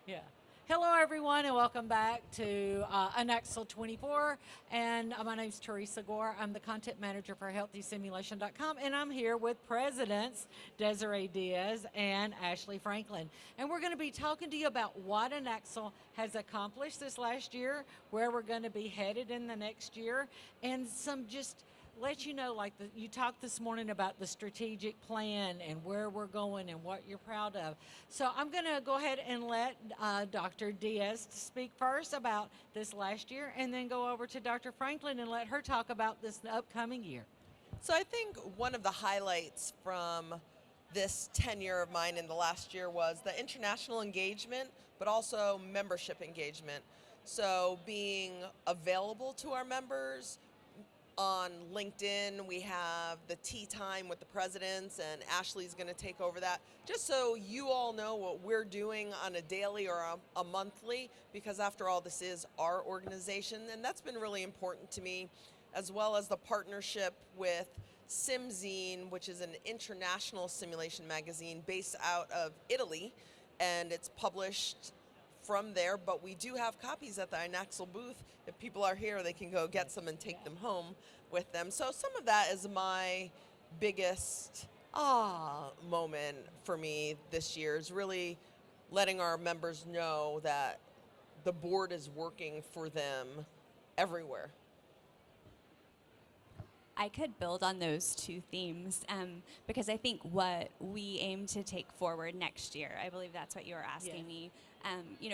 Yeah. Hello, everyone, and welcome back to INACSL 24. And my name's Teresa Gore. I'm the content manager for HealthySimulation.com, and I'm here with presidents Desiree Diaz and Ashley Franklin. And we're going to be talking to you about what INACSL has accomplished this last year, where we're going to be headed in the next year, and some just let you know, like you talked this morning about the strategic plan and where we're going and what you're proud of. So I'm going to go ahead and let Dr. Diaz speak first about this last year, and then go over to Dr. Franklin and let her talk about this upcoming year. So I think one of the highlights from this tenure of mine in the last year was the international engagement, but also membership engagement. So being available to our members, on LinkedIn, we have the tea time with the presidents, and Ashley's going to take over that, just so you all know what we're doing on a daily or a monthly, because after all, this is our organization, and that's been really important to me, as well as the partnership with SimZine, which is an international simulation magazine based out of Italy, and it's published from there, but we do have copies at the INACSL booth. If people are here, they can go get some and take them home with them. So some of that is my biggest moment for me this year, is really letting our members know that the board is working for them everywhere. I could build on those two themes because I think what we aim to take forward next year, I believe that's what you were asking me.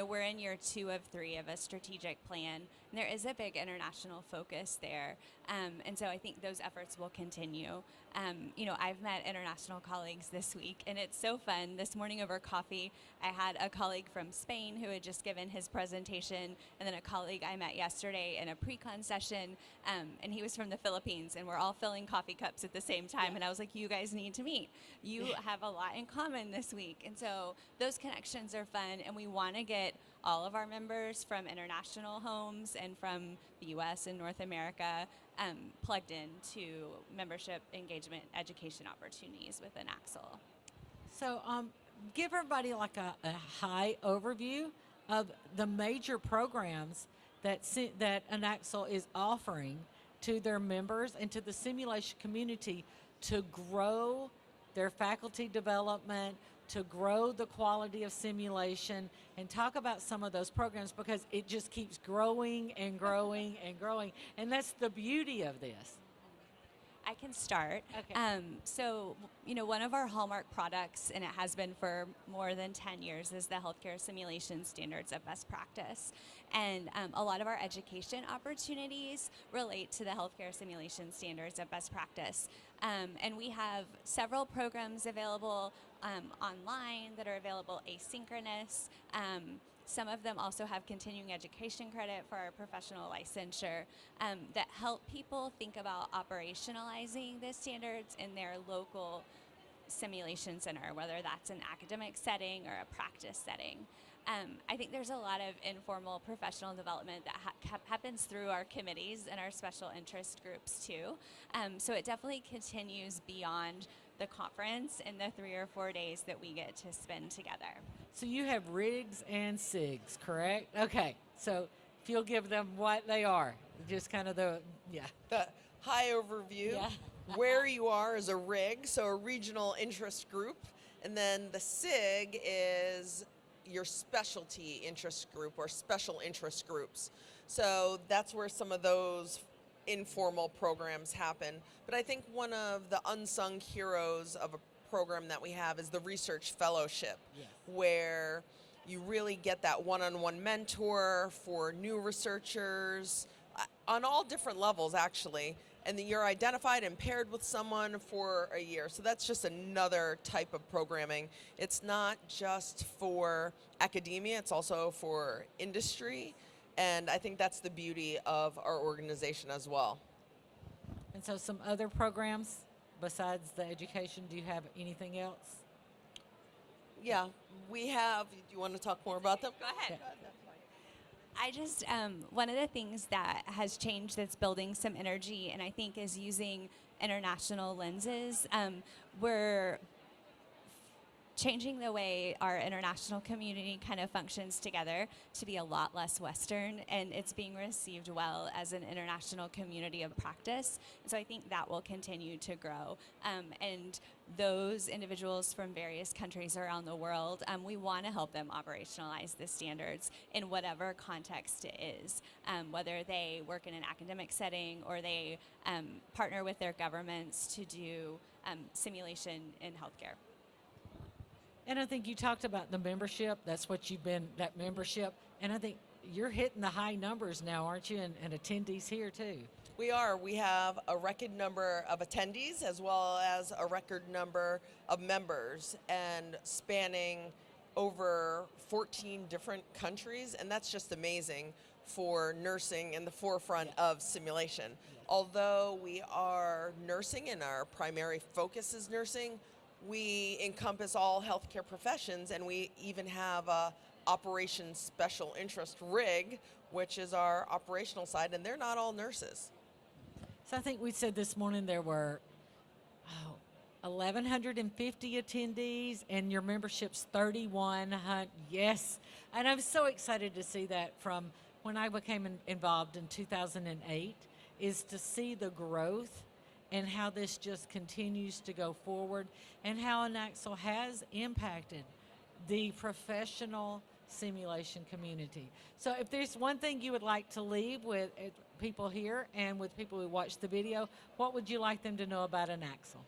We're in year 2 of 3 of a strategic plan, and there is a big international focus there. And so I think those efforts will continue. I've met international colleagues this week, and it's so fun. This morning over coffee, I had a colleague from Spain who had just given his presentation, and then a colleague I met yesterday in a pre-con session, and he was from the Philippines, and we're all filling coffee cups at the same time. And I was like, you guys need to meet. You have a lot in common this week. And so those connections are fun, and we want to get all of our members from international homes and from the US and North America plugged into membership engagement education opportunities within INACSL. So give everybody like a high overview of the major programs that INACSL is offering to their members and to the simulation community to grow their faculty development, to grow the quality of simulation, and talk about some of those programs, because it just keeps growing and growing and growing. And that's the beauty of this. I can start. Okay. One of our hallmark products, and it has been for more than 10 years, is the Healthcare Simulation Standards of Best Practice. And a lot of our education opportunities relate to the Healthcare Simulation Standards of Best Practice. And we have several programs available online that are available asynchronous. Some of them also have continuing education credit for our professional licensure that help people think about operationalizing the standards in their local simulation center, whether that's an academic setting or a practice setting. I think there's a lot of informal professional development that happens through our committees and our special interest groups too. So it definitely continues beyond the conference and the 3 or 4 days that we get to spend together. So you have rigs and SIGs, correct? Okay. So if you'll give them what they are, just kind of the high overview. Yeah. Where you are is a RIG, so a regional interest group, and then the SIG is your specialty interest group or special interest groups. So that's where some of those informal programs happen. But I think one of the unsung heroes of a program that we have is the research fellowship, Yes. where you really get that one-on-one mentor for new researchers on all different levels, actually, and then you're identified and paired with someone for a year. So that's just another type of programming. It's not just for academia, it's also for industry, and I think that's the beauty of our organization as well. And so some other programs besides the education, do you have anything else? Yeah, we have, do you want to talk more about them? Go ahead. Yeah. I just, one of the things that has changed that's building some energy, and I think is using international lenses, we're changing the way our international community kind of functions together to be a lot less Western, and it's being received well as an international community of practice. So I think that will continue to grow. And those individuals from various countries around the world, we want to help them operationalize the standards in whatever context it is, whether they work in an academic setting or they partner with their governments to do simulation in healthcare. And I think you talked about the membership. That's what you've been, that membership. And I think you're hitting the high numbers now, aren't you? And attendees here too. We are. We have a record number of attendees as well as a record number of members, and spanning over 14 different countries. And that's just amazing for nursing in the forefront of simulation. Although we are nursing and our primary focus is nursing, we encompass all healthcare professions, and we even have a operations special interest RIG, which is our operational side, and they're not all nurses. So I think we said this morning there were 1,150 attendees, and your membership's 3,100. Yes, and I'm so excited to see that from when I became involved in 2008, is to see the growth and how this just continues to go forward, and how INACSL has impacted the professional simulation community. So if there's one thing you would like to leave with people here and with people who watch the video, what would you like them to know about INACSL?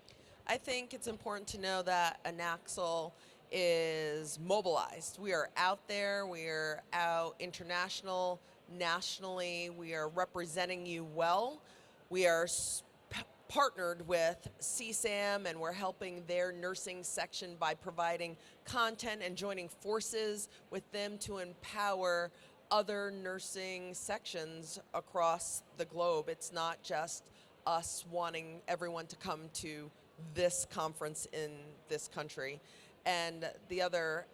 I think it's important to know that INACSL is mobilized. We are out there, we are out international, nationally, we are representing you well. We are partnered with CSAM, and we're helping their nursing section by providing content and joining forces with them to empower other nursing sections across the globe. It's not just us wanting everyone to come to this conference in this country. And the other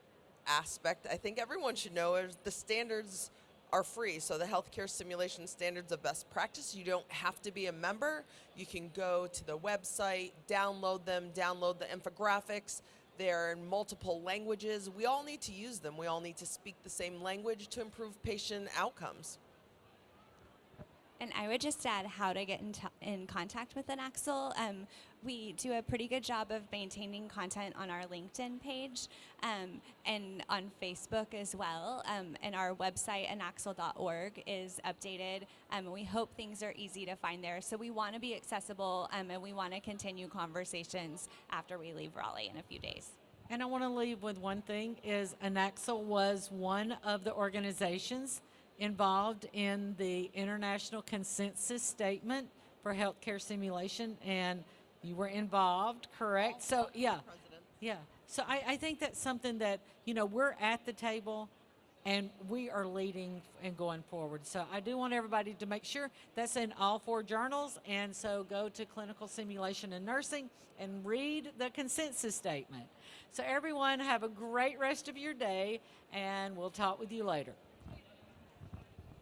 aspect I think everyone should know is the standards are free. So the healthcare simulation standards of best practice, you don't have to be a member. You can go to the website, download them, download the infographics. They're in multiple languages. We all need to use them. We all need to speak the same language to improve patient outcomes. And I would just add how to get in contact with INACSL. We do a pretty good job of maintaining content on our LinkedIn page and on Facebook as well. And our website, inaxl.org, is updated. We hope things are easy to find there. So we want to be accessible, and we want to continue conversations after we leave Raleigh in a few days. And I want to leave with one thing, is INACSL was one of the organizations involved in the International Consensus Statement for Healthcare Simulation, and you were involved, correct? So yeah, yeah. So I think that's something that, we're at the table and we are leading and going forward. So I do want everybody to make sure that's in all 4 journals, and so go to Clinical Simulation and Nursing and read the consensus statement. So everyone, have a great rest of your day, and we'll talk with you later.